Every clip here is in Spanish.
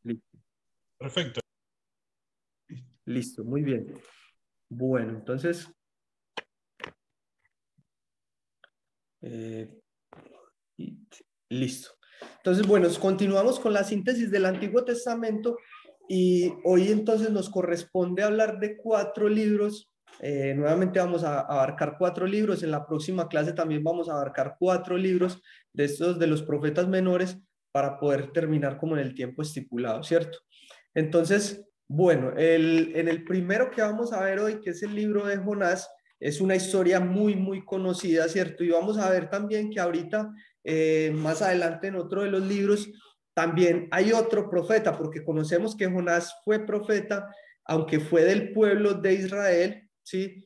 Listo, Perfecto. listo, muy bien. Bueno, entonces, eh, y- listo. Entonces, bueno, continuamos con la síntesis del Antiguo Testamento y hoy entonces nos corresponde hablar de 4 libros. Nuevamente vamos a abarcar 4 libros. En la próxima clase también vamos a abarcar 4 libros de estos de los profetas menores para poder terminar como en el tiempo estipulado, ¿cierto? Entonces, bueno, en el primero que vamos a ver hoy, que es el libro de Jonás, es una historia muy, muy conocida, ¿cierto? Y vamos a ver también que ahorita, más adelante en otro de los libros, también hay otro profeta, porque conocemos que Jonás fue profeta, aunque fue del pueblo de Israel, ¿sí?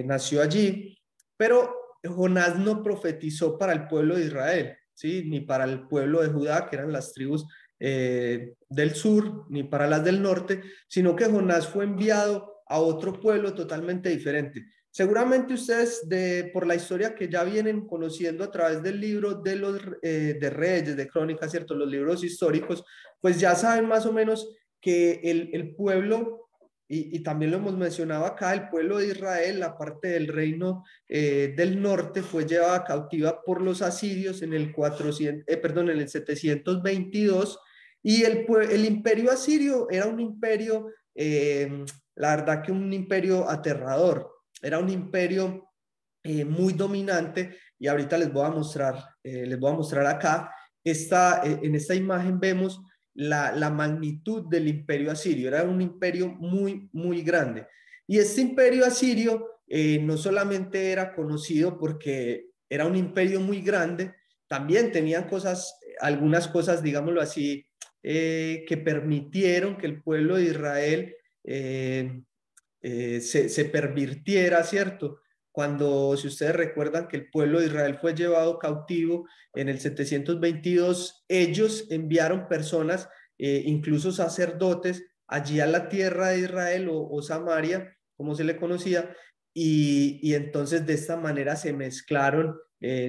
Nació allí, pero Jonás no profetizó para el pueblo de Israel, ¿sí? Ni para el pueblo de Judá, que eran las tribus del sur, ni para las del norte, sino que Jonás fue enviado a otro pueblo totalmente diferente. Seguramente ustedes, por la historia que ya vienen conociendo a través del libro de Reyes, de Crónicas, ¿cierto? Los libros históricos, pues ya saben más o menos que el pueblo, y también lo hemos mencionado acá, el pueblo de Israel, la parte del reino del norte, fue llevada cautiva por los asirios en el 722, y el imperio asirio era un imperio, la verdad que un imperio aterrador, era un imperio muy dominante, y ahorita les voy a mostrar acá, en esta imagen vemos la magnitud del imperio asirio, era un imperio muy, muy grande. Y este imperio asirio no solamente era conocido porque era un imperio muy grande, también tenían algunas cosas, digámoslo así, que permitieron que el pueblo de Israel se pervirtiera, ¿cierto? Cuando, si ustedes recuerdan que el pueblo de Israel fue llevado cautivo en el 722, ellos enviaron personas, incluso sacerdotes, allí a la tierra de Israel o Samaria, como se le conocía, y entonces de esta manera se mezclaron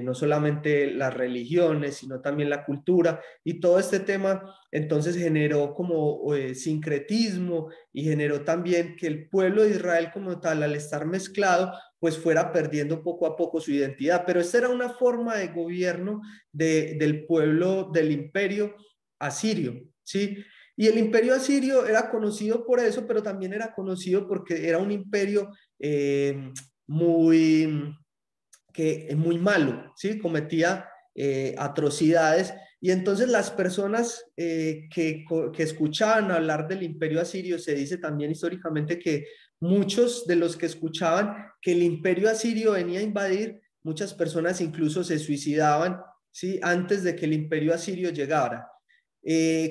no solamente las religiones, sino también la cultura, y todo este tema entonces generó como sincretismo, y generó también que el pueblo de Israel como tal, al estar mezclado, pues fuera perdiendo poco a poco su identidad. Pero esta era una forma de gobierno del pueblo del imperio asirio, ¿sí? Y el imperio asirio era conocido por eso, pero también era conocido porque era un imperio muy que es muy malo, ¿sí? Cometía atrocidades, y entonces las personas que escuchaban hablar del imperio asirio, se dice también históricamente que muchos de los que escuchaban que el imperio asirio venía a invadir, muchas personas incluso se suicidaban, ¿sí? Antes de que el imperio asirio llegara.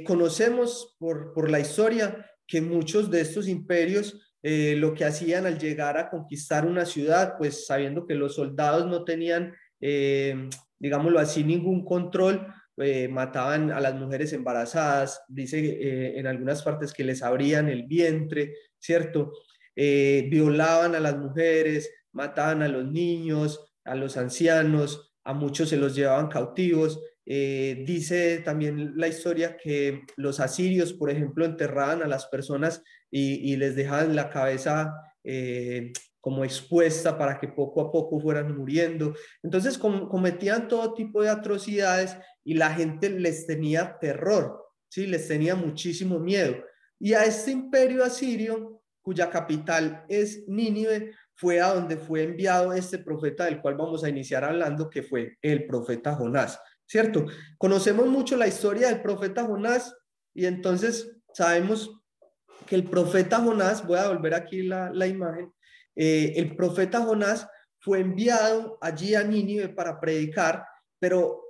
Conocemos por la historia que muchos de estos imperios lo que hacían al llegar a conquistar una ciudad, pues sabiendo que los soldados no tenían, digámoslo así, ningún control, mataban a las mujeres embarazadas, dice en algunas partes que les abrían el vientre, ¿cierto? Violaban a las mujeres, mataban a los niños, a los ancianos, a muchos se los llevaban cautivos. Dice también la historia que los asirios, por ejemplo, enterraban a las personas y les dejaban la cabeza como expuesta para que poco a poco fueran muriendo. Entonces cometían todo tipo de atrocidades y la gente les tenía terror, ¿sí? Les tenía muchísimo miedo. Y a este imperio asirio, cuya capital es Nínive, fue a donde fue enviado este profeta del cual vamos a iniciar hablando, que fue el profeta Jonás, ¿cierto? Conocemos mucho la historia del profeta Jonás, y entonces sabemos que el profeta Jonás, voy a volver aquí la imagen, el profeta Jonás fue enviado allí a Nínive para predicar, pero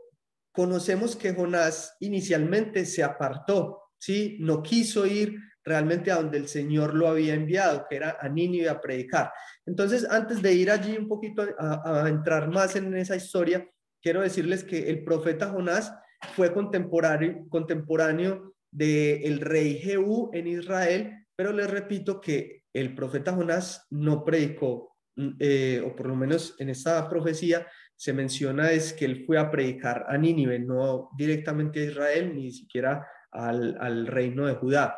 conocemos que Jonás inicialmente se apartó, ¿sí? No quiso ir realmente a donde el Señor lo había enviado, que era a Nínive a predicar. Entonces, antes de ir allí un poquito a entrar más en esa historia, quiero decirles que el profeta Jonás fue contemporáneo del rey Jehú en Israel, pero les repito que el profeta Jonás no predicó, o por lo menos en esta profecía se menciona es que él fue a predicar a Nínive, no directamente a Israel, ni siquiera al reino de Judá.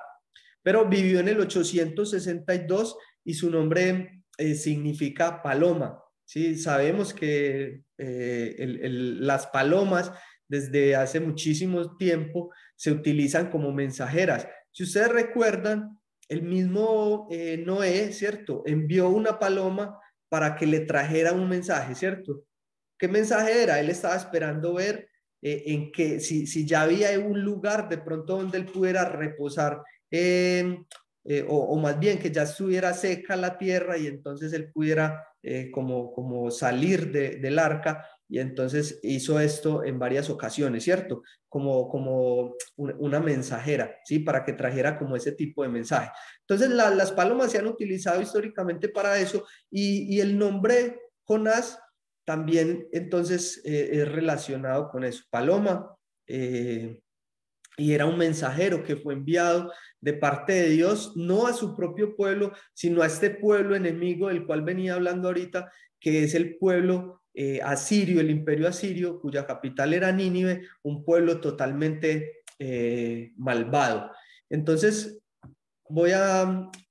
Pero vivió en el 862 y su nombre significa paloma. ¿Sí? Sabemos que las palomas desde hace muchísimo tiempo se utilizan como mensajeras. Si ustedes recuerdan, el mismo Noé, ¿cierto? Envió una paloma para que le trajera un mensaje, ¿cierto? ¿Qué mensaje era? Él estaba esperando ver en que si ya había un lugar de pronto donde él pudiera reposar, o más bien que ya estuviera seca la tierra y entonces él pudiera como salir del arca, y entonces hizo esto en varias ocasiones, ¿cierto? Como una mensajera, ¿sí? Para que trajera como ese tipo de mensaje. Entonces las palomas se han utilizado históricamente para eso, y el nombre Jonás también entonces es relacionado con eso. Paloma, y era un mensajero que fue enviado de parte de Dios, no a su propio pueblo, sino a este pueblo enemigo del cual venía hablando ahorita, que es el pueblo asirio, el imperio asirio, cuya capital era Nínive, un pueblo totalmente malvado. Entonces,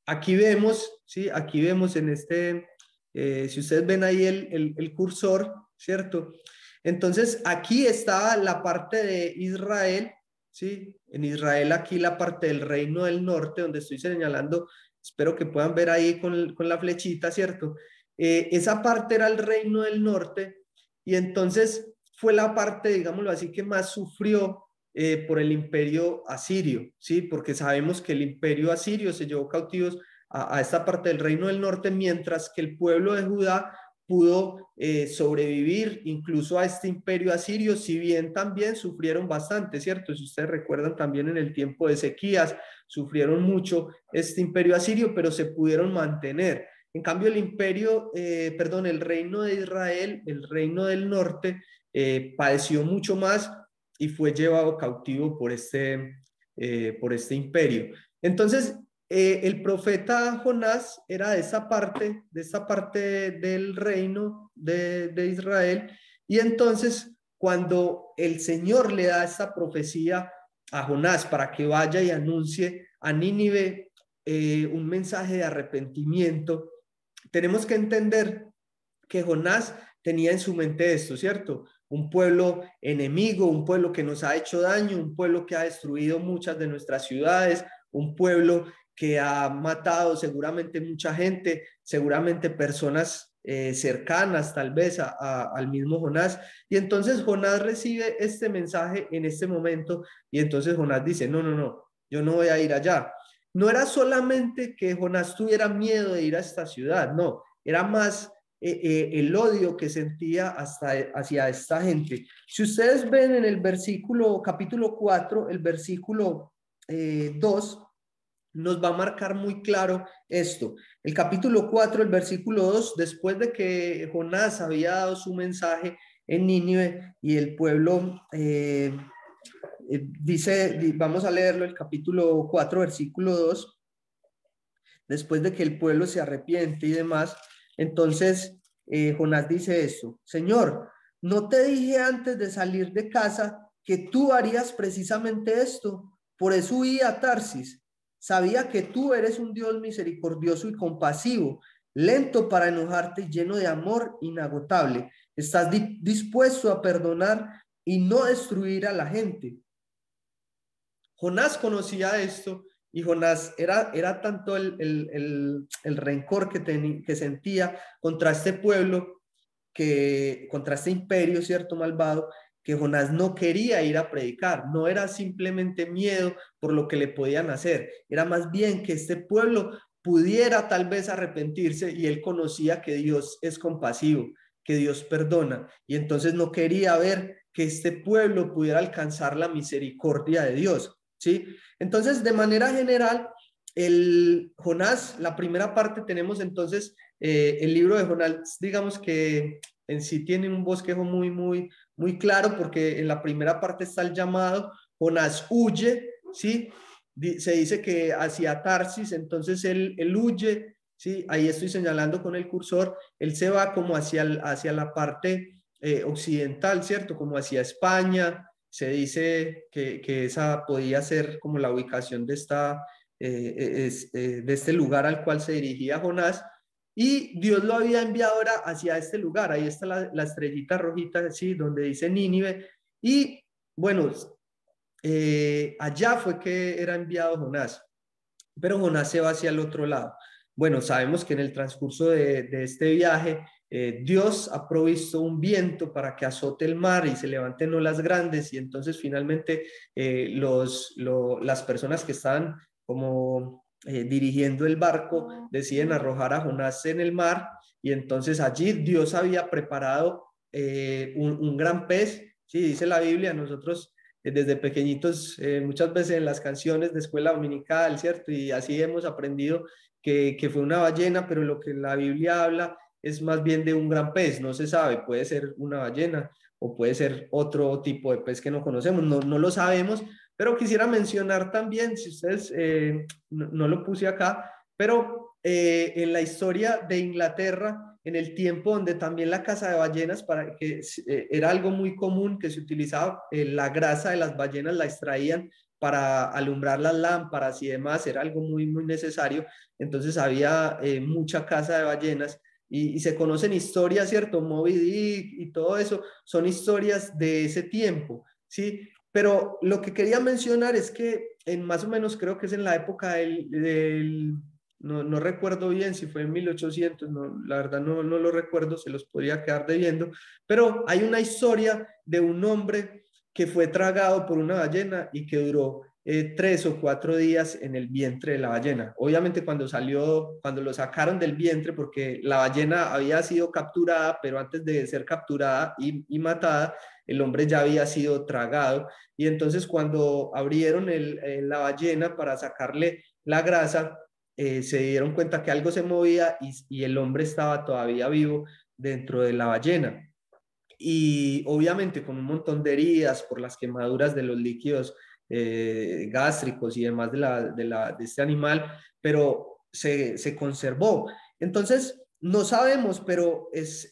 aquí vemos, ¿sí? Aquí vemos en si ustedes ven ahí el cursor, ¿cierto? Entonces, aquí está la parte de Israel, ¿sí? En Israel aquí la parte del reino del norte, donde estoy señalando, espero que puedan ver ahí con la flechita, ¿cierto? Esa parte era el reino del norte, y entonces fue la parte, digámoslo así, que más sufrió por el imperio asirio, ¿sí? Porque sabemos que el imperio asirio se llevó cautivos a esta parte del reino del norte, mientras que el pueblo de Judá pudo sobrevivir incluso a este imperio asirio, si bien también sufrieron bastante, ¿cierto? Si ustedes recuerdan, también en el tiempo de Ezequías sufrieron mucho este imperio asirio, pero se pudieron mantener. En cambio, el reino de Israel, el reino del norte, padeció mucho más y fue llevado cautivo por este imperio. Entonces, el profeta Jonás era de esta parte del reino de Israel, y entonces cuando el Señor le da esta profecía a Jonás para que vaya y anuncie a Nínive un mensaje de arrepentimiento, tenemos que entender que Jonás tenía en su mente esto, ¿cierto? Un pueblo enemigo, un pueblo que nos ha hecho daño, un pueblo que ha destruido muchas de nuestras ciudades, un pueblo que ha matado seguramente mucha gente, seguramente personas cercanas tal vez al mismo Jonás. Y entonces Jonás recibe este mensaje en este momento, y entonces Jonás dice, no, no, no, yo no voy a ir allá. No era solamente que Jonás tuviera miedo de ir a esta ciudad, no, era más el odio que sentía hacia esta gente. Si ustedes ven en el capítulo 4, el versículo 2, nos va a marcar muy claro esto. El capítulo 4, el versículo 2, después de que Jonás había dado su mensaje en Nínive y el pueblo dice, vamos a leerlo, el capítulo 4, versículo 2, después de que el pueblo se arrepiente y demás, entonces Jonás dice esto: Señor, ¿no te dije antes de salir de casa que tú harías precisamente esto? Por eso huí a Tarsis. Sabía que tú eres un Dios misericordioso y compasivo, lento para enojarte y lleno de amor inagotable. Estás dispuesto a perdonar y no destruir a la gente. Jonás conocía esto, y Jonás era tanto el rencor que sentía contra este pueblo, contra este imperio, ¿cierto? Malvado, que Jonás no quería ir a predicar. No era simplemente miedo por lo que le podían hacer, era más bien que este pueblo pudiera tal vez arrepentirse, y él conocía que Dios es compasivo, que Dios perdona, y entonces no quería ver que este pueblo pudiera alcanzar la misericordia de Dios, ¿sí? Entonces, de manera general, el Jonás, la primera parte, tenemos entonces el libro de Jonás, digamos que en sí tiene un bosquejo muy, muy, muy claro, porque en la primera parte está el llamado, Jonás huye, ¿sí? Se dice que hacia Tarsis, entonces él huye, ¿sí? Ahí estoy señalando con el cursor, él se va como hacia la parte occidental, ¿cierto? Como hacia España, se dice que esa podía ser como la ubicación de, de este lugar al cual se dirigía Jonás, y Dios lo había enviado ahora hacia este lugar. Ahí está la estrellita rojita, ¿sí? Donde dice Nínive, y bueno, allá fue que era enviado Jonás, pero Jonás se va hacia el otro lado. Bueno, sabemos que en el transcurso de este viaje, Dios ha provisto un viento para que azote el mar y se levanten olas grandes, y entonces finalmente las personas que estaban como dirigiendo el barco deciden arrojar a Jonás en el mar, y entonces allí Dios había preparado un gran pez. Sí, dice la Biblia, nosotros desde pequeñitos, muchas veces en las canciones de escuela dominical, ¿cierto? Y así hemos aprendido que fue una ballena, pero lo que la Biblia habla es más bien de un gran pez. No se sabe, puede ser una ballena o puede ser otro tipo de pez que no conocemos, no lo sabemos, pero quisiera mencionar también, si ustedes, no lo puse acá, pero en la historia de Inglaterra, en el tiempo donde también la caza de ballenas, para que era algo muy común, que se utilizaba la grasa de las ballenas, la extraían para alumbrar las lámparas y demás, era algo muy, muy necesario. Entonces había mucha caza de ballenas, y se conocen historias, ¿cierto? Moby Dick y todo eso son historias de ese tiempo, ¿sí? Pero lo que quería mencionar es que en más o menos, creo que es en la época no recuerdo bien si fue en 1800, no, la verdad no lo recuerdo, se los podría quedar debiendo, pero hay una historia de un hombre que fue tragado por una ballena y que duró 3 o 4 días en el vientre de la ballena. Obviamente cuando lo sacaron del vientre, porque la ballena había sido capturada, pero antes de ser capturada y matada, el hombre ya había sido tragado, y entonces cuando abrieron la ballena para sacarle la grasa, se dieron cuenta que algo se movía, y el hombre estaba todavía vivo dentro de la ballena. Y obviamente con un montón de heridas por las quemaduras de los líquidos gástricos y demás de este animal, pero se conservó. Entonces, no sabemos, pero es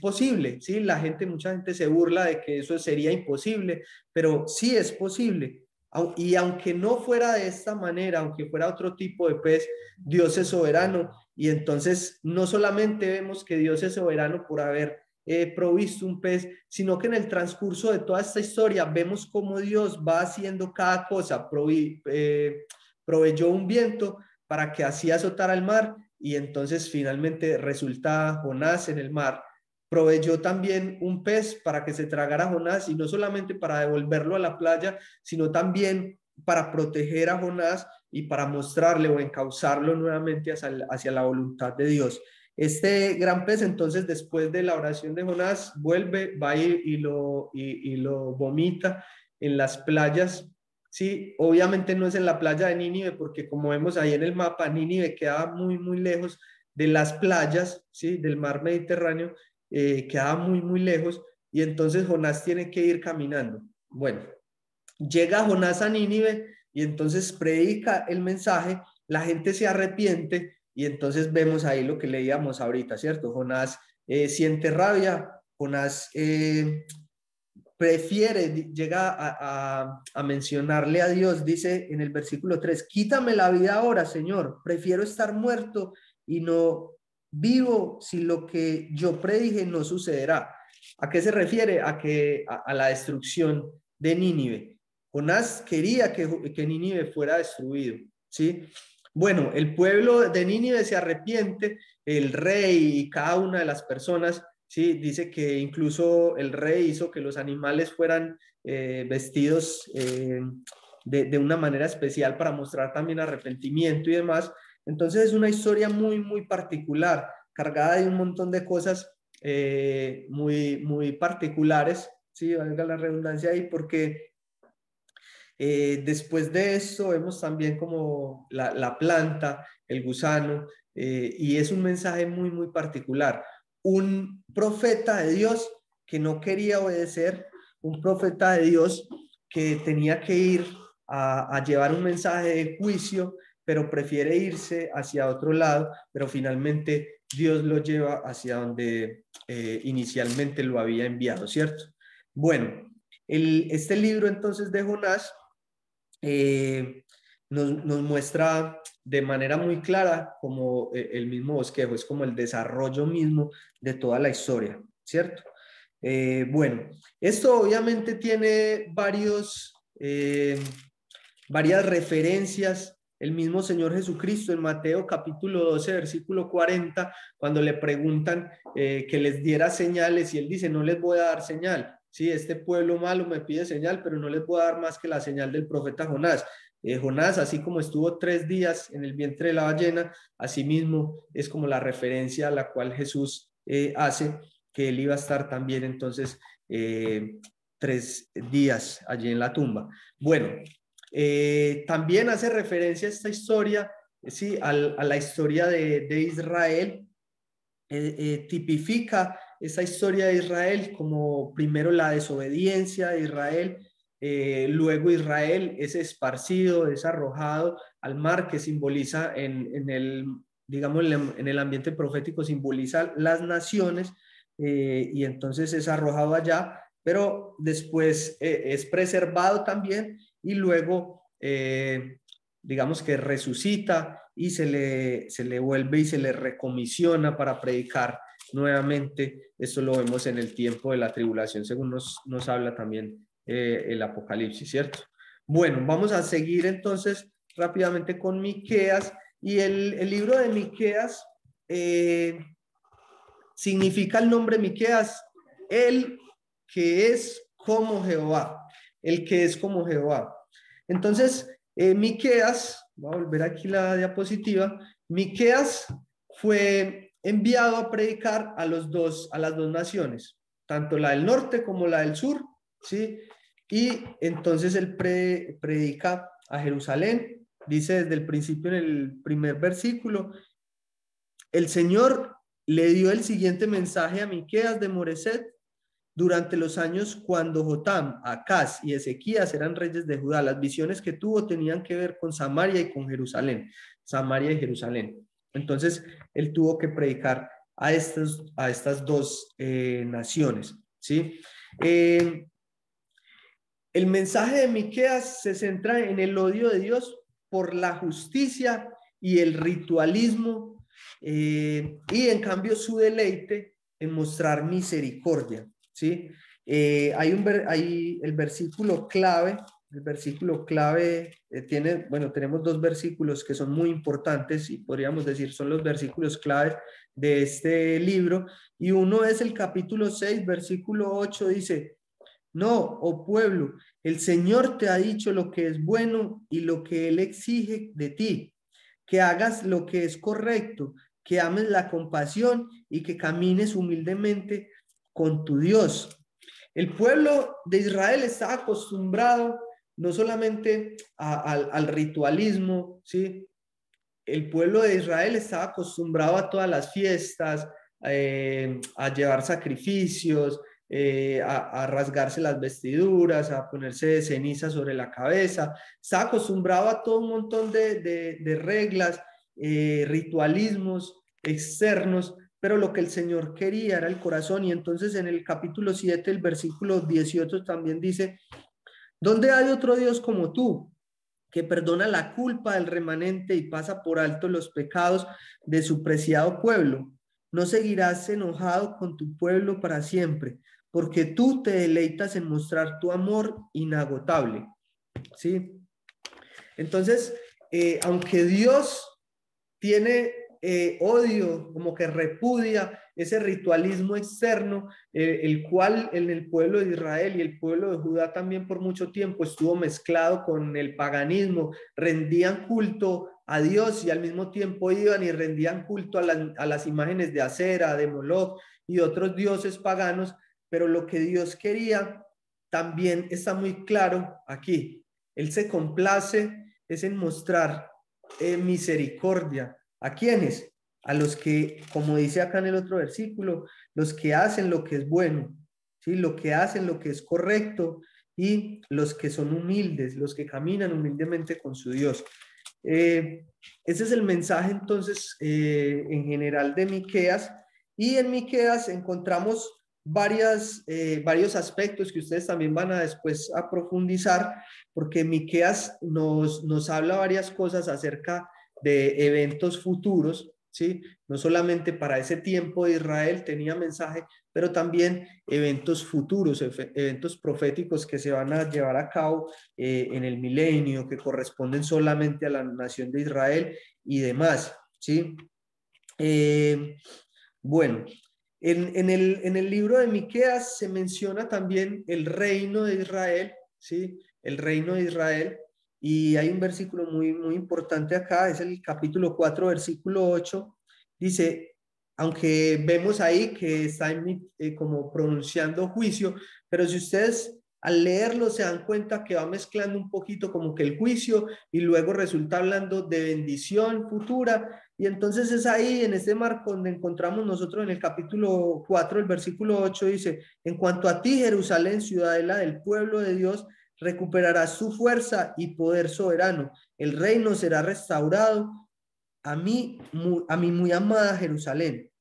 posible, ¿sí? Mucha gente se burla de que eso sería imposible, pero sí es posible. Y aunque no fuera de esta manera, aunque fuera otro tipo de pez, Dios es soberano, y entonces no solamente vemos que Dios es soberano por haber provisto un pez, sino que en el transcurso de toda esta historia vemos cómo Dios va haciendo cada cosa. Proveyó un viento para que así azotara el mar, y entonces finalmente resulta Jonás en el mar. Proveyó también un pez para que se tragara a Jonás, y no solamente para devolverlo a la playa, sino también para proteger a Jonás y para mostrarle o encauzarlo nuevamente hacia la voluntad de Dios. Este gran pez, entonces, después de la oración de Jonás, vuelve, va y lo vomita en las playas. Sí, obviamente no es en la playa de Nínive, porque como vemos ahí en el mapa, Nínive quedaba muy, muy lejos de las playas, sí, del mar Mediterráneo, quedaba muy, muy lejos, y entonces Jonás tiene que ir caminando. Bueno, llega Jonás a Nínive y entonces predica el mensaje, la gente se arrepiente, y entonces vemos ahí lo que leíamos ahorita, ¿cierto? Jonás siente rabia, Jonás llega a mencionarle a Dios, dice en el versículo 3: quítame la vida ahora, Señor, prefiero estar muerto y no vivo si lo que yo predije no sucederá. ¿A qué se refiere? A la destrucción de Nínive. Jonás quería que Nínive fuera destruido, ¿sí? Bueno, el pueblo de Nínive se arrepiente, el rey y cada una de las personas. Sí, dice que incluso el rey hizo que los animales fueran vestidos de una manera especial para mostrar también arrepentimiento y demás. Entonces es una historia muy, muy particular, cargada de un montón de cosas muy, muy particulares, sí, valga la redundancia ahí, porque después de eso vemos también como la planta, el gusano, y es un mensaje muy, muy particular. Un profeta de Dios que no quería obedecer, un profeta de Dios que tenía que ir a llevar un mensaje de juicio, pero prefiere irse hacia otro lado, pero finalmente Dios lo lleva hacia donde inicialmente lo había enviado, ¿cierto? Bueno, Este libro entonces de Jonás nos muestra de manera muy clara como el mismo bosquejo, es como el desarrollo mismo de toda la historia, ¿cierto? Bueno, esto obviamente tiene varias referencias. El mismo Señor Jesucristo en Mateo capítulo 12, versículo 40, cuando le preguntan que les diera señales y él dice, no les voy a dar señal. Sí, este pueblo malo me pide señal, pero no les voy a dar más que la señal del profeta Jonás. Jonás, así como estuvo 3 días en el vientre de la ballena, así mismo es como la referencia a la cual Jesús hace que él iba a estar también entonces 3 días allí en la tumba. Bueno, también hace referencia a esta historia, sí, a la historia de Israel, tipifica esa historia de Israel como primero la desobediencia de Israel, luego Israel es esparcido, es arrojado al mar, que simboliza digamos, en el ambiente profético, simboliza las naciones, y entonces es arrojado allá, pero después es preservado también y luego, digamos que resucita y se le vuelve y se le recomisiona para predicar nuevamente. Esto lo vemos en el tiempo de la tribulación, según nos habla también el Apocalipsis, ¿cierto? Bueno, vamos a seguir entonces rápidamente con Miqueas, y el libro de Miqueas significa el nombre Miqueas, el que es como Jehová, el que es como Jehová. Entonces, Miqueas, voy a volver aquí la diapositiva, Miqueas fue enviado a predicar a las dos naciones, tanto la del norte como la del sur, ¿sí? Y entonces él predica a Jerusalén, dice desde el principio en el primer versículo, el Señor le dio el siguiente mensaje a Miqueas de Moreset durante los años cuando Jotam, Acaz y Ezequías eran reyes de Judá. Las visiones que tuvo tenían que ver con Samaria y con Jerusalén. Samaria y Jerusalén. Entonces, él tuvo que predicar a estas dos naciones, ¿sí? El mensaje de Miqueas se centra en el odio de Dios por la justicia y el ritualismo, y en cambio su deleite en mostrar misericordia, ¿sí? Hay el versículo clave. El versículo clave tenemos dos versículos que son muy importantes y podríamos decir son los versículos claves de este libro, y uno es el capítulo 6, versículo 8, dice: no, oh pueblo, el Señor te ha dicho lo que es bueno y lo que Él exige de ti, que hagas lo que es correcto, que ames la compasión y que camines humildemente con tu Dios. El pueblo de Israel está acostumbrado no solamente al ritualismo, ¿sí? El pueblo de Israel estaba acostumbrado a todas las fiestas, a llevar sacrificios, a rasgarse las vestiduras, a ponerse ceniza sobre la cabeza. Estaba acostumbrado a todo un montón de reglas, ritualismos externos, pero lo que el Señor quería era el corazón. Y entonces en el capítulo 7, el versículo 18 también dice: ¿dónde hay otro Dios como tú, que perdona la culpa del remanente y pasa por alto los pecados de su preciado pueblo? No seguirás enojado con tu pueblo para siempre, porque tú te deleitas en mostrar tu amor inagotable, ¿sí? Entonces, aunque Dios tiene odio, como que repudia ese ritualismo externo, el cual en el pueblo de Israel y el pueblo de Judá también por mucho tiempo estuvo mezclado con el paganismo. Rendían culto a Dios y al mismo tiempo iban y rendían culto a las imágenes de Acera, de Moloch y otros dioses paganos, pero lo que Dios quería también está muy claro aquí. Él se complace es en mostrar misericordia. ¿A quiénes? A los que, como dice acá en el otro versículo, los que hacen lo que es bueno, ¿sí? Lo que hacen lo que es correcto, y los que son humildes, los que caminan humildemente con su Dios. Ese es el mensaje entonces en general de Miqueas, y en Miqueas encontramos varios aspectos que ustedes también van a después a profundizar, porque Miqueas nos habla varias cosas acerca de eventos futuros, ¿sí? No solamente para ese tiempo de Israel tenía mensaje, pero también eventos futuros, eventos proféticos que se van a llevar a cabo en el milenio, que corresponden solamente a la nación de Israel y demás, ¿sí? Bueno, en el libro de Miqueas se menciona también el reino de Israel, ¿sí? El reino de Israel. Y hay un versículo muy importante acá, es el capítulo 4, versículo 8. Dice, aunque vemos ahí que está como pronunciando juicio, pero si ustedes al leerlo se dan cuenta que va mezclando un poquito como que el juicio y luego resulta hablando de bendición futura. Y entonces es ahí, en este marco, donde encontramos nosotros en el capítulo 4, el versículo 8, dice, en cuanto a ti, Jerusalén, ciudadela del pueblo de Dios, recuperarás su fuerza y poder soberano. El reino será restaurado a mi muy amada Jerusalén.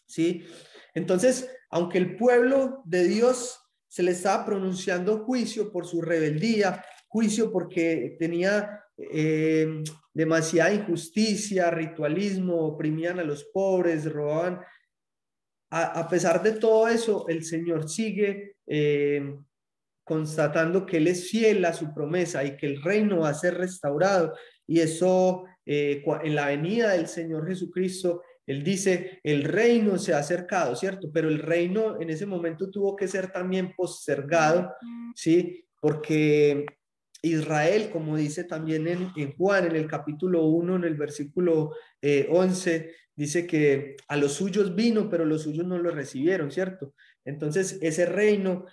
¿Sí? Entonces, aunque el pueblo de Dios se le estaba pronunciando juicio por su rebeldía, juicio porque tenía demasiada injusticia, ritualismo, oprimían a los pobres, robaban. A pesar de todo eso, el Señor sigue constatando que Él es fiel a su promesa y que el reino va a ser restaurado. Y eso, en la venida del Señor Jesucristo, Él dice, el reino se ha acercado, ¿cierto? Pero el reino en ese momento tuvo que ser también postergado, ¿sí? Porque Israel, como dice también en Juan, en el capítulo 1, en el versículo 11, dice que a los suyos vino, pero los suyos no lo recibieron, ¿cierto? Entonces, ese reino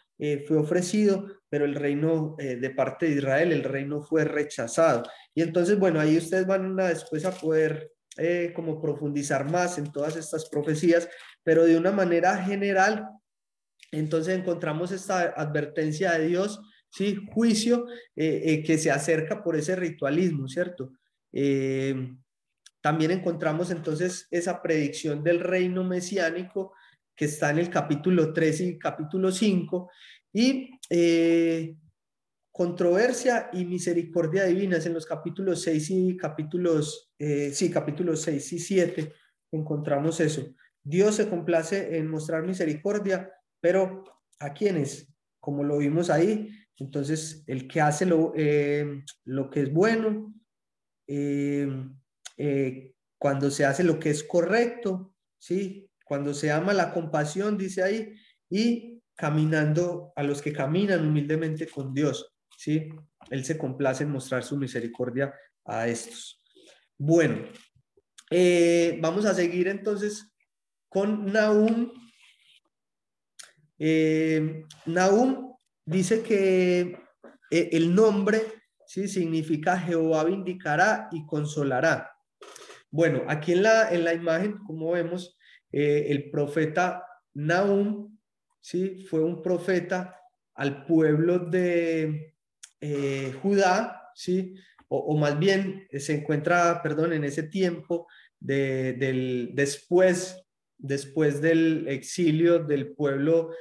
fue ofrecido, pero el reino de parte de Israel, el reino fue rechazado. Y entonces, bueno, ahí ustedes van después a poder como profundizar más en todas estas profecías, pero de una manera general, entonces encontramos esta advertencia de Dios, ¿sí? Juicio que se acerca por ese ritualismo, ¿cierto? También encontramos entonces esa predicción del reino mesiánico que está en el capítulo 3 y capítulo 5 y controversia y misericordia divinas en los capítulos 6 y capítulos 6 y 7 encontramos eso. Dios se complace en mostrar misericordia, pero ¿a quiénes? Como lo vimos ahí, entonces el que hace lo que es bueno, eh, cuando se hace lo que es correcto, ¿sí? Cuando se ama la compasión, dice ahí, y caminando a los que caminan humildemente con Dios, ¿sí? Él se complace en mostrar su misericordia a estos. Bueno, vamos a seguir entonces con Nahum. Nahum dice que el nombre, ¿sí? Significa Jehová vindicará y consolará. Bueno, aquí en la imagen, como vemos, el profeta Nahum, ¿sí? Fue un profeta al pueblo de Judá, ¿sí? O más bien se encuentra, perdón, en ese tiempo después del exilio del pueblo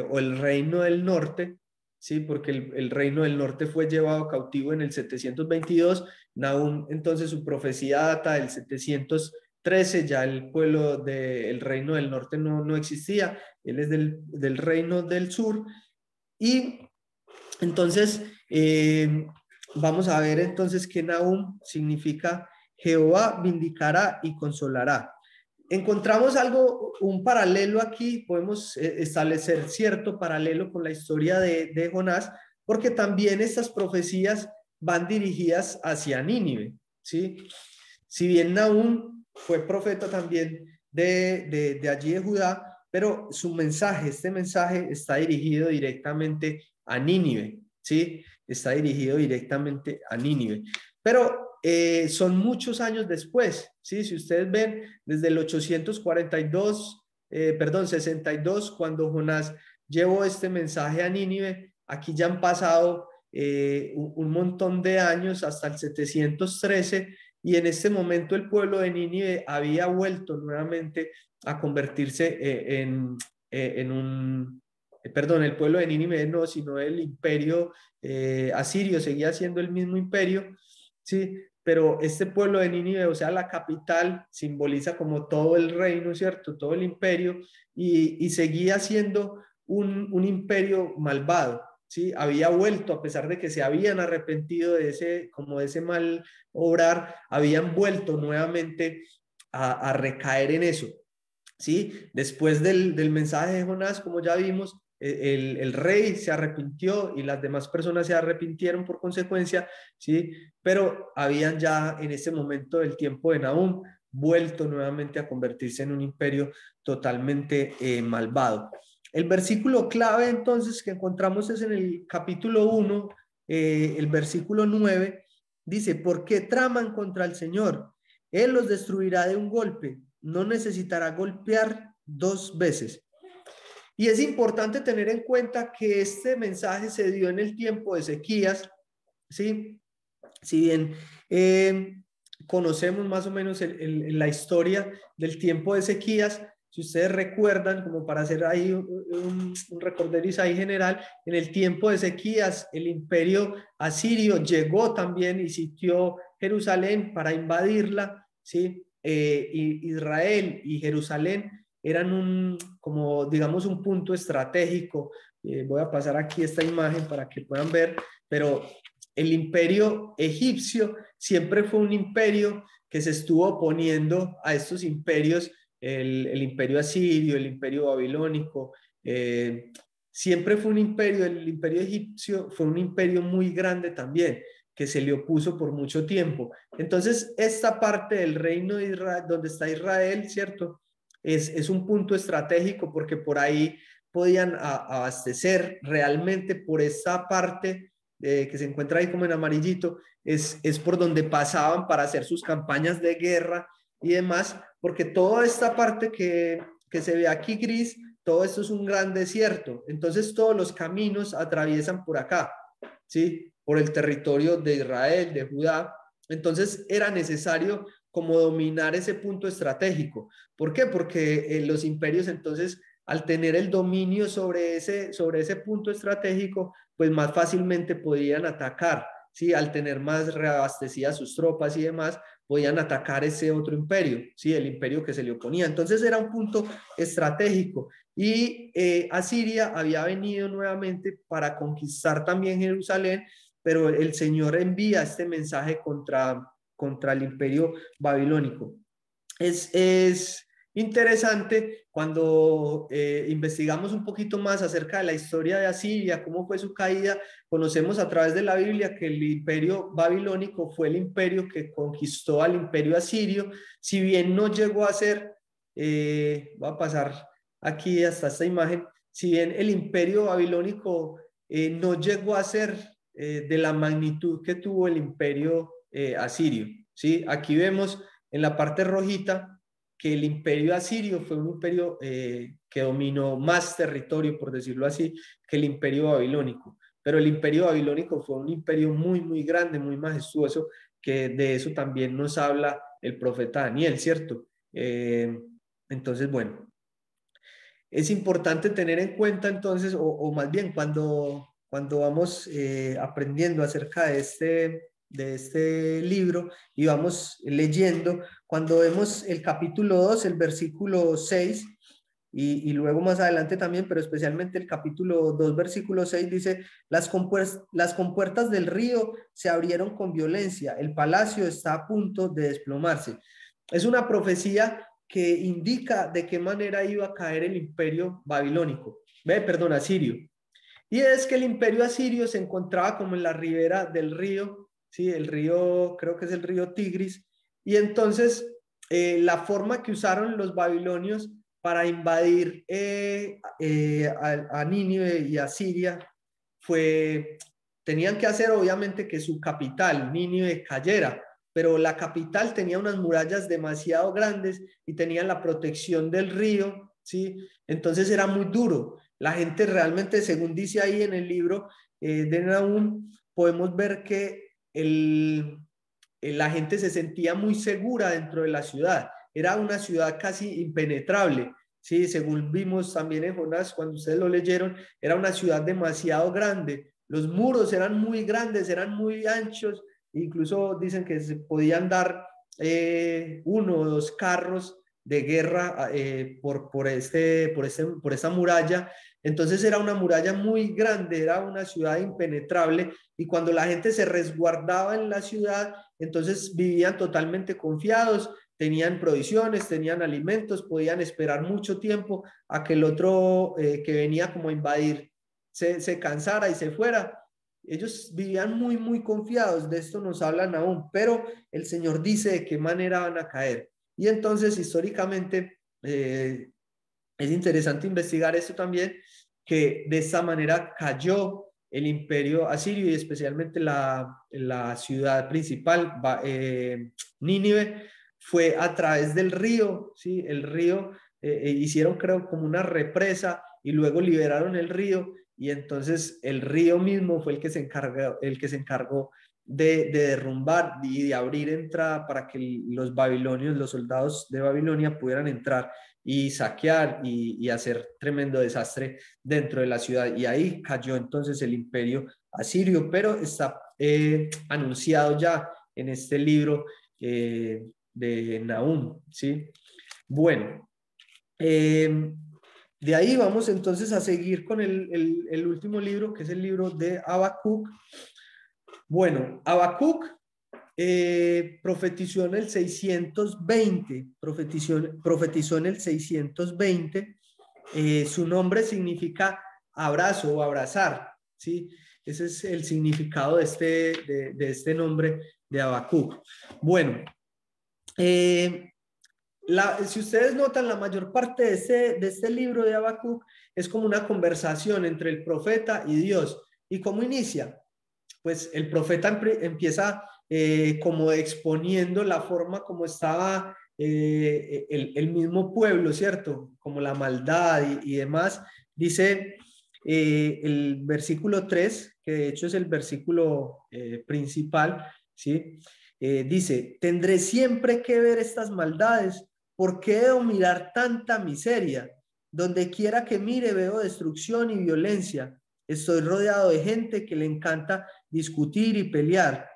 o el reino del norte, ¿sí? Porque el reino del norte fue llevado cautivo en el 722. Nahum, entonces su profecía data del 713, ya el pueblo del reino del norte no existía, él es del reino del sur. Y entonces, vamos a ver entonces que Nahum significa Jehová vindicará y consolará. Encontramos un paralelo aquí, podemos establecer cierto paralelo con la historia de Jonás, porque también estas profecías van dirigidas hacia Nínive, ¿sí? Si bien Nahum fue profeta también de allí de Judá, pero este mensaje está dirigido directamente a Nínive, ¿sí? Está dirigido directamente a Nínive. Pero son muchos años después, ¿sí? Si ustedes ven, desde el 62, cuando Jonás llevó este mensaje a Nínive, aquí ya han pasado un montón de años hasta el 713 y en este momento el pueblo de Nínive había vuelto nuevamente a convertirse perdón, el pueblo de Nínive no, sino el imperio asirio, seguía siendo el mismo imperio, ¿sí? Pero este pueblo de Nínive, o sea, la capital, simboliza como todo el reino, ¿cierto? Todo el imperio, y seguía siendo un imperio malvado, ¿sí? Había vuelto, a pesar de que se habían arrepentido como de ese mal obrar, habían vuelto nuevamente a recaer en eso, ¿sí? Después del mensaje de Jonás, como ya vimos, el rey se arrepintió y las demás personas se arrepintieron por consecuencia, ¿sí? Pero habían ya en ese momento del tiempo de Nahum vuelto nuevamente a convertirse en un imperio totalmente malvado. El versículo clave entonces que encontramos es en el capítulo 1, el versículo 9, dice, ¿por qué traman contra el Señor? Él los destruirá de un golpe, no necesitará golpear dos veces. Y es importante tener en cuenta que este mensaje se dio en el tiempo de Ezequías, ¿sí? Si bien conocemos más o menos la historia del tiempo de Ezequías, si ustedes recuerdan, como para hacer ahí un recorderis ahí general, en el tiempo de Ezequías, el imperio asirio llegó también y sitió Jerusalén para invadirla, ¿sí? Israel y Jerusalén eran como digamos, un punto estratégico. Voy a pasar aquí esta imagen para que puedan ver, pero el imperio egipcio siempre fue un imperio que se estuvo oponiendo a estos imperios, el imperio asirio, el imperio babilónico, siempre fue un imperio, el imperio egipcio fue un imperio muy grande también, que se le opuso por mucho tiempo. Entonces, esta parte del reino de Israel, donde está Israel, ¿cierto? Es un punto estratégico porque por ahí podían abastecer realmente por esta parte que se encuentra ahí como en amarillito, es por donde pasaban para hacer sus campañas de guerra y demás, porque toda esta parte que se ve aquí gris, todo esto es un gran desierto, entonces todos los caminos atraviesan por acá, ¿sí? Por el territorio de Israel, de Judá, entonces era necesario como dominar ese punto estratégico. ¿Por qué? Porque los imperios entonces al tener el dominio sobre ese punto estratégico, pues más fácilmente podían atacar, ¿sí? Al tener más reabastecidas sus tropas y demás, podían atacar ese otro imperio, ¿sí? El imperio que se le oponía. Entonces era un punto estratégico. Y Asiria había venido nuevamente para conquistar también Jerusalén, pero el Señor envía este mensaje contra el imperio babilónico. Es interesante cuando investigamos un poquito más acerca de la historia de Asiria, cómo fue su caída. Conocemos a través de la Biblia que el imperio babilónico fue el imperio que conquistó al imperio asirio, si bien no llegó a ser, voy a pasar aquí hasta esta imagen, si bien el imperio babilónico no llegó a ser de la magnitud que tuvo el imperio asirio, ¿sí? Aquí vemos en la parte rojita que el imperio asirio fue un imperio que dominó más territorio, por decirlo así, que el imperio babilónico. Pero el imperio babilónico fue un imperio muy, muy grande, muy majestuoso, que de eso también nos habla el profeta Daniel, ¿cierto? Entonces, bueno, es importante tener en cuenta entonces, o más bien cuando vamos aprendiendo acerca de este libro y vamos leyendo, cuando vemos el capítulo 2, el versículo 6, y luego más adelante también, pero especialmente el capítulo 2, versículo 6 dice, las compuertas del río se abrieron con violencia, el palacio está a punto de desplomarse. Es una profecía que indica de qué manera iba a caer el imperio babilónico, perdón, asirio. Y es que el imperio asirio se encontraba como en la ribera del río, ¿sí? El río, creo que es el río Tigris, y entonces la forma que usaron los babilonios para invadir a Nínive y a Siria tenían que hacer obviamente que su capital, Nínive, cayera, pero la capital tenía unas murallas demasiado grandes y tenían la protección del río, ¿sí? Entonces era muy duro. La gente realmente, según dice ahí en el libro de Nahum, podemos ver que la gente se sentía muy segura dentro de la ciudad. Era una ciudad casi impenetrable. Sí, según vimos también en Jonás, cuando ustedes lo leyeron, era una ciudad demasiado grande. Los muros eran muy grandes, eran muy anchos, incluso dicen que se podían dar 1 o 2 carros de guerra por esta muralla. Entonces era una muralla muy grande, era una ciudad impenetrable, y cuando la gente se resguardaba en la ciudad, entonces vivían totalmente confiados, tenían provisiones, tenían alimentos, podían esperar mucho tiempo a que el otro que venía como a invadir se cansara y se fuera. Ellos vivían muy, muy confiados, de esto nos hablan aún, pero el Señor dice de qué manera van a caer. Y entonces, históricamente, es interesante investigar esto también, que de esta manera cayó el imperio asirio y especialmente la ciudad principal, Nínive, fue a través del río, ¿sí? El río, hicieron creo como una represa y luego liberaron el río, y entonces el río mismo fue el que se encargó de derrumbar y de abrir entrada para que los babilonios, los soldados de Babilonia pudieran entrar y saquear y hacer tremendo desastre dentro de la ciudad. Y ahí cayó entonces el imperio asirio, pero está anunciado ya en este libro de Nahum, ¿sí? Bueno, de ahí vamos entonces a seguir con el último libro, que es el libro de Habacuc. Bueno, Habacuc profetizó en el 620, profetizó en el 620. Su nombre significa abrazo o abrazar, ¿sí? Ese es el significado de este nombre de Habacuc. Bueno, si ustedes notan, la mayor parte de este libro de Habacuc es como una conversación entre el profeta y Dios. ¿Y cómo inicia? Pues el profeta empieza como exponiendo la forma como estaba el mismo pueblo, ¿cierto? Como la maldad y demás. Dice el versículo 3, que de hecho es el versículo principal, ¿sí? Dice, tendré siempre que ver estas maldades. ¿Por qué debo mirar tanta miseria? Donde quiera que mire veo destrucción y violencia. Estoy rodeado de gente que le encanta discutir y pelear.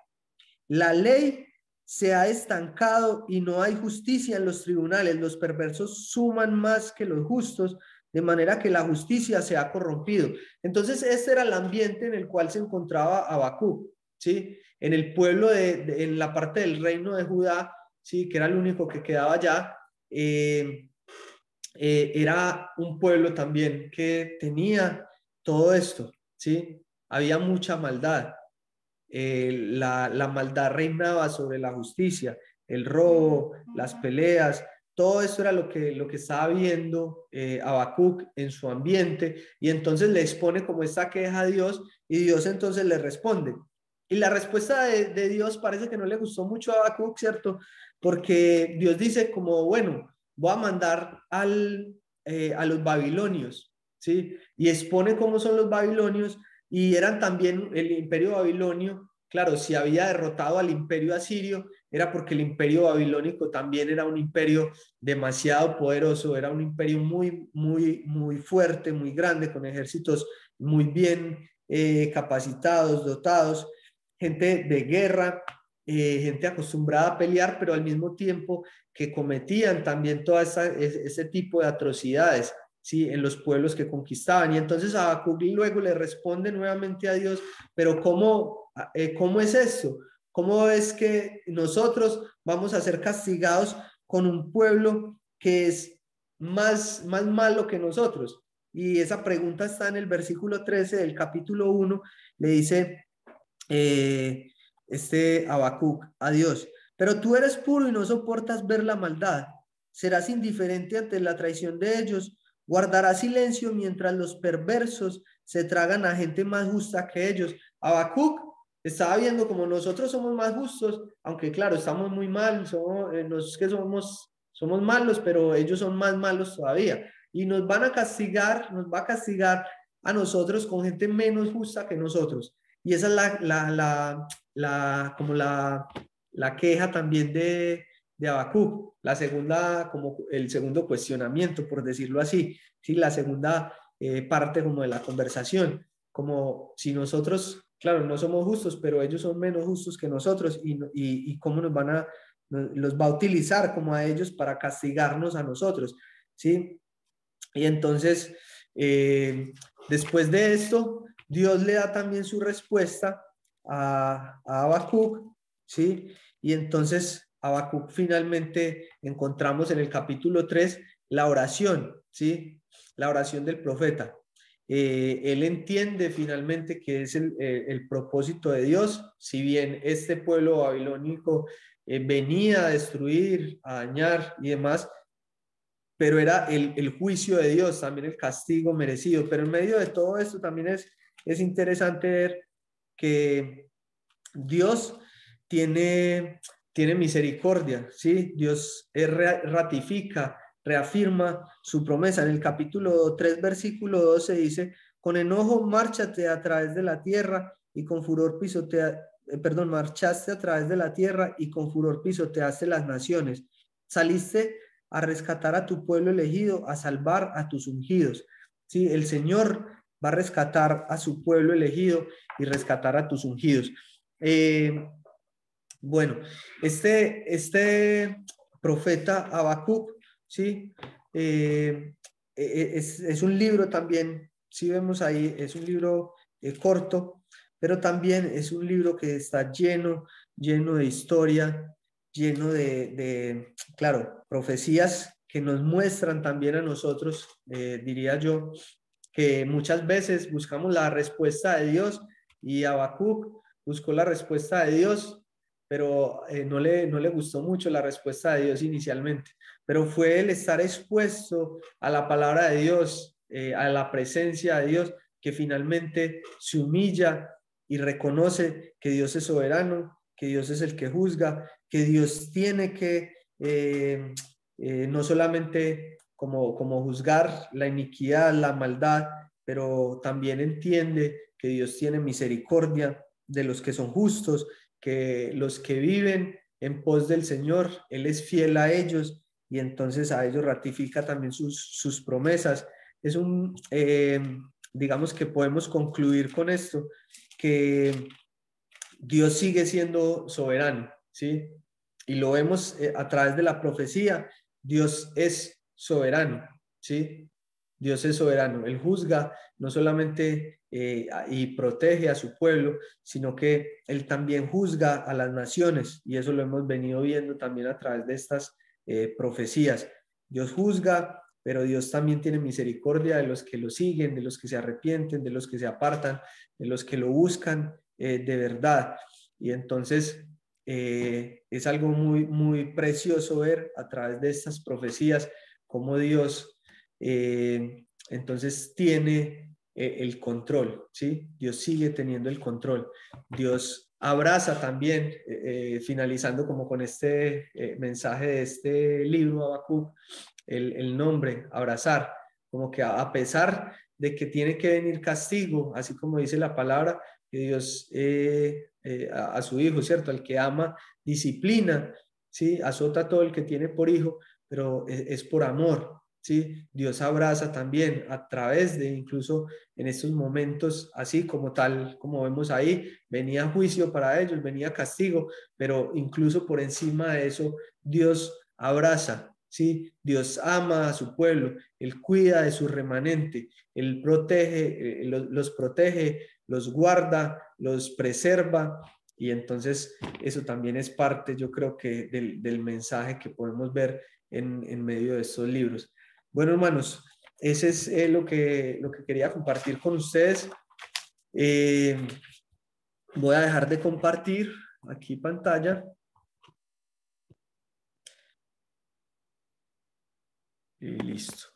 La ley se ha estancado y no hay justicia en los tribunales. Los perversos suman más que los justos, de manera que la justicia se ha corrompido. Entonces, este era el ambiente en el cual se encontraba Habacuc, ¿sí? En el pueblo en la parte del reino de Judá, ¿sí? Que era el único que quedaba allá. Era un pueblo también que tenía todo esto, ¿sí? Había mucha maldad. La maldad reinaba sobre la justicia, el robo, las peleas, todo eso era lo que estaba viendo Habacuc en su ambiente, y entonces le expone como esta queja a Dios, y Dios entonces le responde. Y la respuesta de Dios parece que no le gustó mucho a Habacuc, ¿cierto? Porque Dios dice como, bueno, voy a mandar a los babilonios, ¿sí? Y expone cómo son los babilonios, y eran también el imperio babilonio. Claro, si había derrotado al imperio asirio, era porque el imperio babilónico también era un imperio demasiado poderoso, era un imperio muy, muy, muy fuerte, muy grande, con ejércitos muy bien capacitados, dotados, gente de guerra, gente acostumbrada a pelear, pero al mismo tiempo que cometían también todo ese tipo de atrocidades, ¿sí? En los pueblos que conquistaban. Y entonces Habacuc luego le responde nuevamente a Dios, pero ¿cómo es eso? ¿Cómo es que nosotros vamos a ser castigados con un pueblo que es más malo que nosotros? Y esa pregunta está en el versículo 13 del capítulo 1. Le dice Habacuc a Dios, pero tú eres puro y no soportas ver la maldad. Serás indiferente ante la traición de ellos. Guardarás silencio mientras los perversos se tragan a gente más justa que ellos. Habacuc estaba viendo como nosotros somos más justos, aunque claro, estamos muy mal, no es que somos malos, pero ellos son más malos todavía. Y nos va a castigar a nosotros con gente menos justa que nosotros. Y esa es como la queja también de Habacuc, la segunda, como el segundo cuestionamiento, por decirlo así, ¿sí? La segunda parte como de la conversación, como si nosotros, claro, no somos justos, pero ellos son menos justos que nosotros y cómo los va a utilizar como a ellos para castigarnos a nosotros, ¿sí? Y entonces, después de esto, Dios le da también su respuesta a Habacuc, ¿sí? Y entonces Habacuc finalmente encontramos en el capítulo 3 la oración, ¿sí? La oración del profeta. Él entiende finalmente que es el propósito de Dios, si bien este pueblo babilónico venía a destruir, a dañar y demás, pero era el juicio de Dios, también el castigo merecido. Pero en medio de todo esto también es interesante ver que Dios tiene misericordia, ¿sí? Dios ratifica, reafirma su promesa. En el capítulo 3, versículo 12 dice, con enojo márchate a través de la tierra y con furor marchaste a través de la tierra y con furor pisoteaste las naciones. Saliste a rescatar a tu pueblo elegido, a salvar a tus ungidos. Sí, el Señor va a rescatar a su pueblo elegido y rescatar a tus ungidos. Bueno, este profeta Habacuc, ¿sí? Es un libro también, si vemos ahí, es un libro corto, pero también es un libro que está lleno de historia, lleno claro, profecías que nos muestran también a nosotros, diría yo, que muchas veces buscamos la respuesta de Dios y Habacuc buscó la respuesta de Dios, pero no le gustó mucho la respuesta de Dios inicialmente, pero fue el estar expuesto a la palabra de Dios, a la presencia de Dios, que finalmente se humilla y reconoce que Dios es soberano, que Dios es el que juzga, que Dios tiene que no solamente como juzgar la iniquidad, la maldad, pero también entiende que Dios tiene misericordia de los que son justos, que los que viven en pos del Señor, Él es fiel a ellos y entonces a ellos ratifica también sus promesas. Es digamos que podemos concluir con esto, que Dios sigue siendo soberano, ¿sí? Y lo vemos a través de la profecía, Dios es soberano, ¿sí? Dios es soberano, Él juzga no solamente y protege a su pueblo, sino que Él también juzga a las naciones, y eso lo hemos venido viendo también a través de estas profecías. Dios juzga, pero Dios también tiene misericordia de los que lo siguen, de los que se arrepienten, de los que se apartan, de los que lo buscan de verdad. Y entonces es algo muy precioso ver a través de estas profecías cómo Dios entonces tiene el control, ¿sí? Dios sigue teniendo el control. Dios abraza también, finalizando como con este mensaje de este libro, Habacuc, el nombre, abrazar, como que a pesar de que tiene que venir castigo, así como dice la palabra, que Dios a su hijo, ¿cierto? Al que ama, disciplina, ¿sí? Azota a todo el que tiene por hijo, pero es por amor, ¿sí? Dios abraza también a través de incluso en estos momentos, así como tal, como vemos ahí, venía juicio para ellos, venía castigo, pero incluso por encima de eso, Dios abraza, ¿sí? Dios ama a su pueblo, Él cuida de su remanente, Él protege, los protege, los guarda, los preserva, y entonces eso también es parte, yo creo que del mensaje que podemos ver en medio de estos libros. Bueno, hermanos, ese es lo que quería compartir con ustedes. Voy a dejar de compartir aquí pantalla. Y listo.